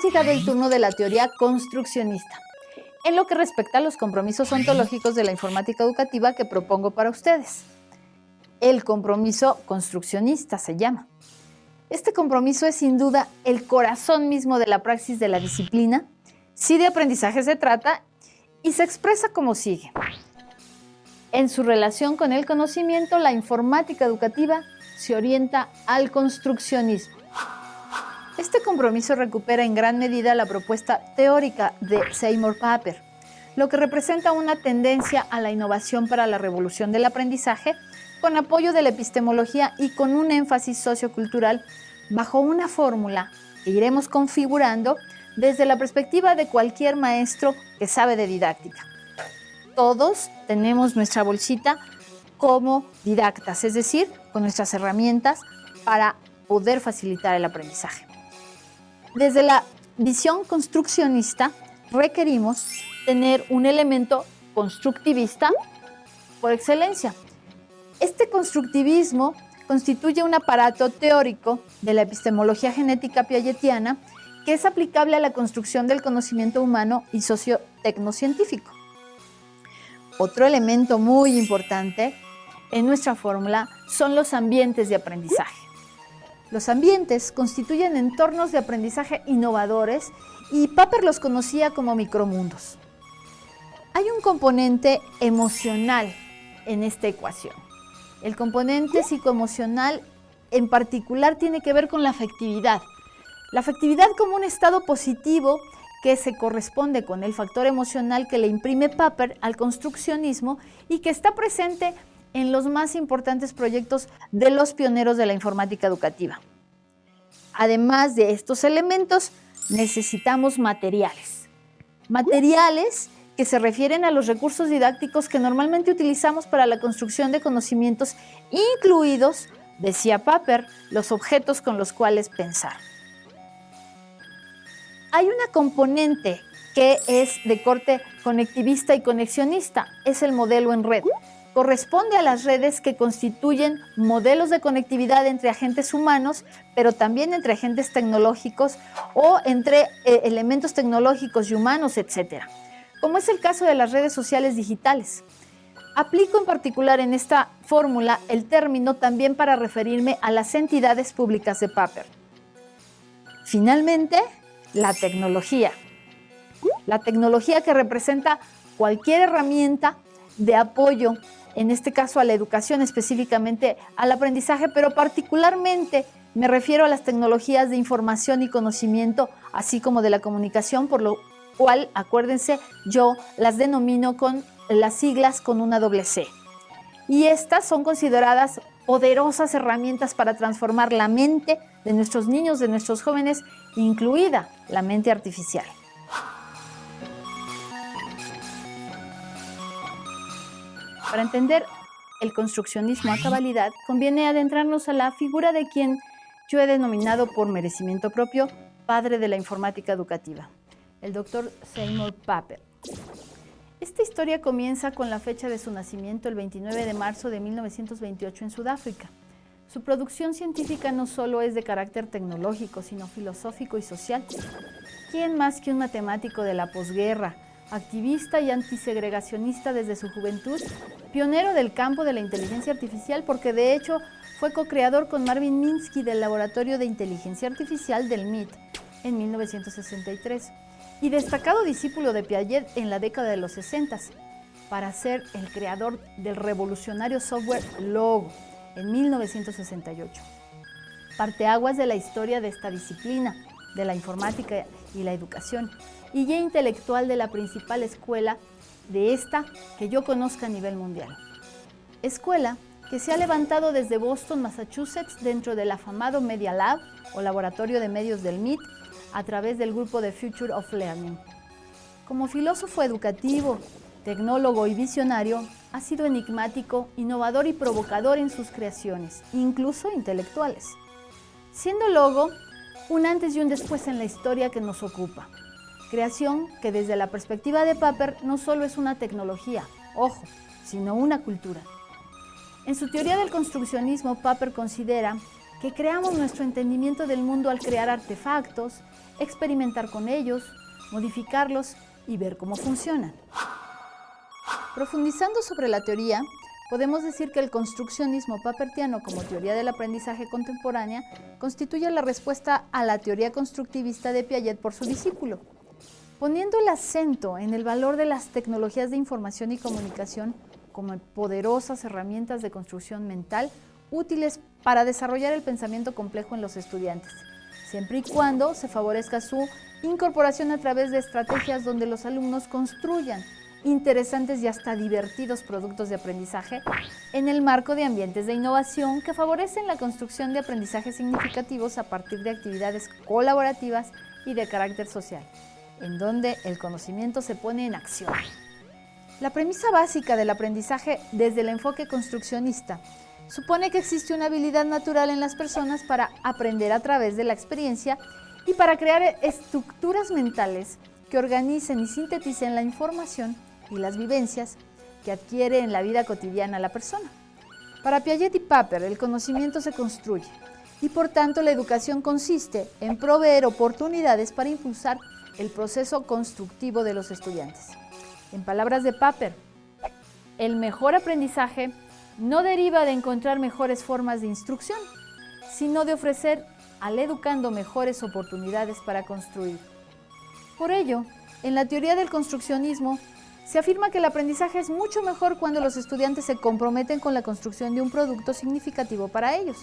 llegado el turno de la teoría construccionista, en lo que respecta a los compromisos ontológicos de la informática educativa que propongo para ustedes. El compromiso construccionista se llama. Este compromiso es sin duda el corazón mismo de la praxis de la disciplina, si de aprendizaje se trata, y se expresa como sigue. En su relación con el conocimiento, la informática educativa se orienta al construccionismo. Este compromiso recupera en gran medida la propuesta teórica de Seymour Papert, lo que representa una tendencia a la innovación para la revolución del aprendizaje, con apoyo de la epistemología y con un énfasis sociocultural bajo una fórmula que iremos configurando desde la perspectiva de cualquier maestro que sabe de didáctica. Todos tenemos nuestra bolsita como didactas, es decir, con nuestras herramientas para poder facilitar el aprendizaje. Desde la visión construccionista requerimos tener un elemento constructivista por excelencia. Este constructivismo constituye un aparato teórico de la epistemología genética piagetiana que es aplicable a la construcción del conocimiento humano y socio-tecnocientífico. Otro elemento muy importante en nuestra fórmula son los ambientes de aprendizaje. Los ambientes constituyen entornos de aprendizaje innovadores y Papert los conocía como micromundos. Hay un componente emocional en esta ecuación. El componente psicoemocional en particular tiene que ver con la afectividad. La afectividad como un estado positivo que se corresponde con el factor emocional que le imprime Papert al construccionismo y que está presente en los más importantes proyectos de los pioneros de la informática educativa. Además de estos elementos, necesitamos materiales. Materiales que se refieren a los recursos didácticos que normalmente utilizamos para la construcción de conocimientos, incluidos, decía Papert, los objetos con los cuales pensar. Hay una componente que es de corte conectivista y conexionista, es el modelo en red. Corresponde a las redes que constituyen modelos de conectividad entre agentes humanos, pero también entre agentes tecnológicos o entre elementos tecnológicos y humanos, etc., como es el caso de las redes sociales digitales. Aplico en particular en esta fórmula el término también para referirme a las entidades públicas de Papert. Finalmente, la tecnología. La tecnología que representa cualquier herramienta de apoyo, en este caso a la educación, específicamente al aprendizaje, pero particularmente me refiero a las tecnologías de información y conocimiento, así como de la comunicación, por lo cual, acuérdense, yo las denomino con las siglas con una doble C. Y estas son consideradas poderosas herramientas para transformar la mente de nuestros niños, de nuestros jóvenes, incluida la mente artificial. Para entender el construccionismo a cabalidad, conviene adentrarnos a la figura de quien yo he denominado por merecimiento propio padre de la informática educativa, el Dr. Seymour Papert. Esta historia comienza con la fecha de su nacimiento, el 29 de marzo de 1928 en Sudáfrica. Su producción científica no solo es de carácter tecnológico, sino filosófico y social. ¿Quién más que un matemático de la posguerra, activista y antisegregacionista desde su juventud, pionero del campo de la inteligencia artificial, porque de hecho fue co-creador con Marvin Minsky del Laboratorio de Inteligencia Artificial del MIT en 1963 y destacado discípulo de Piaget en la década de los 60 para ser el creador del revolucionario software Logo en 1968. Parteaguas de la historia de esta disciplina, de la informática y la educación, y guía intelectual de la principal escuela de esta que yo conozca a nivel mundial. Escuela que se ha levantado desde Boston, Massachusetts, dentro del afamado Media Lab o Laboratorio de Medios del MIT, a través del grupo de Future of Learning. Como filósofo educativo, tecnólogo y visionario, ha sido enigmático, innovador y provocador en sus creaciones, incluso intelectuales. Siendo Logo un antes y un después en la historia que nos ocupa. Creación que desde la perspectiva de Papert no solo es una tecnología, ojo, sino una cultura. En su teoría del construccionismo, Papert considera que creamos nuestro entendimiento del mundo al crear artefactos, experimentar con ellos, modificarlos y ver cómo funcionan. Profundizando sobre la teoría, podemos decir que el construccionismo pappertiano como teoría del aprendizaje contemporánea constituye la respuesta a la teoría constructivista de Piaget por su discípulo, poniendo el acento en el valor de las tecnologías de información y comunicación como poderosas herramientas de construcción mental útiles para desarrollar el pensamiento complejo en los estudiantes, siempre y cuando se favorezca su incorporación a través de estrategias donde los alumnos construyan interesantes y hasta divertidos productos de aprendizaje en el marco de ambientes de innovación que favorecen la construcción de aprendizajes significativos a partir de actividades colaborativas y de carácter social, en donde el conocimiento se pone en acción. La premisa básica del aprendizaje desde el enfoque construccionista supone que existe una habilidad natural en las personas para aprender a través de la experiencia y para crear estructuras mentales que organicen y sinteticen la información y las vivencias que adquiere en la vida cotidiana la persona. Para Piaget y Papert, el conocimiento se construye y por tanto la educación consiste en proveer oportunidades para impulsar el proceso constructivo de los estudiantes. En palabras de Papert, el mejor aprendizaje no deriva de encontrar mejores formas de instrucción, sino de ofrecer al educando mejores oportunidades para construir. Por ello, en la teoría del construccionismo, se afirma que el aprendizaje es mucho mejor cuando los estudiantes se comprometen con la construcción de un producto significativo para ellos,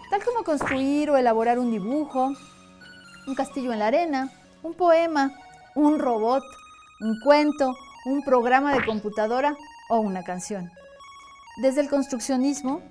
tal como construir o elaborar un dibujo, un castillo en la arena, un poema, un robot, un cuento, un programa de computadora o una canción. Desde el construccionismo,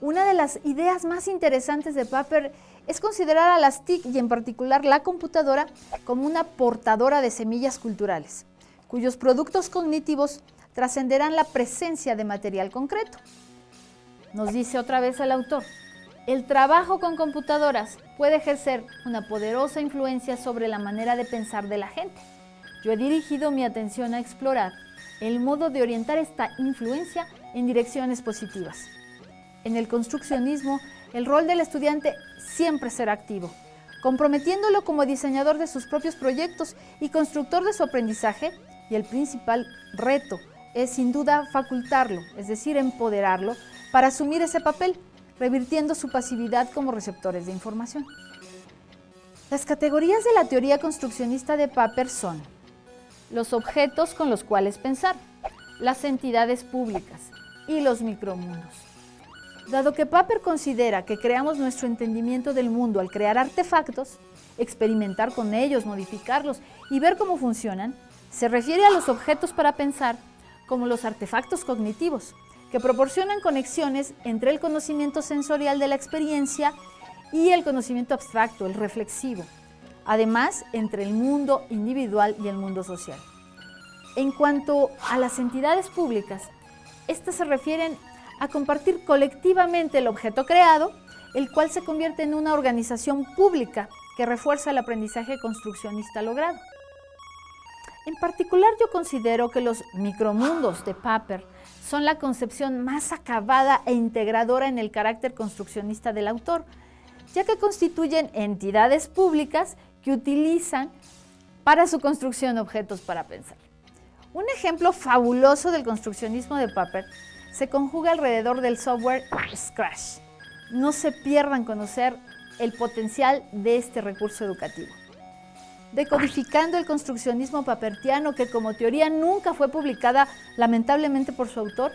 una de las ideas más interesantes de Papert es considerar a las TIC y en particular la computadora como una portadora de semillas culturales, cuyos productos cognitivos trascenderán la presencia de material concreto. Nos dice otra vez el autor, el trabajo con computadoras puede ejercer una poderosa influencia sobre la manera de pensar de la gente. Yo he dirigido mi atención a explorar el modo de orientar esta influencia en direcciones positivas. En el construccionismo, el rol del estudiante siempre será activo, comprometiéndolo como diseñador de sus propios proyectos y constructor de su aprendizaje, y el principal reto es sin duda facultarlo, es decir, empoderarlo para asumir ese papel, revirtiendo su pasividad como receptores de información. Las categorías de la teoría construccionista de Papert son los objetos con los cuales pensar, las entidades públicas y los micromundos. Dado que Papert considera que creamos nuestro entendimiento del mundo al crear artefactos, experimentar con ellos, modificarlos y ver cómo funcionan, se refiere a los objetos para pensar como los artefactos cognitivos, que proporcionan conexiones entre el conocimiento sensorial de la experiencia y el conocimiento abstracto, el reflexivo, además entre el mundo individual y el mundo social. En cuanto a las entidades públicas, estas se refieren a compartir colectivamente el objeto creado, el cual se convierte en una organización pública que refuerza el aprendizaje construccionista logrado. En particular, yo considero que los micromundos de Papert son la concepción más acabada e integradora en el carácter construccionista del autor, ya que constituyen entidades públicas que utilizan para su construcción objetos para pensar. Un ejemplo fabuloso del construccionismo de Papert se conjuga alrededor del software Scratch. No se pierdan conocer el potencial de este recurso educativo. Decodificando el construccionismo pappertiano, que como teoría nunca fue publicada lamentablemente por su autor,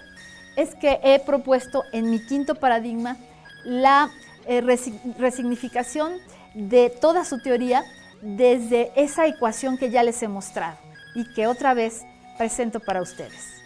es que he propuesto en mi quinto paradigma la resignificación de toda su teoría desde esa ecuación que ya les he mostrado y que otra vez presento para ustedes.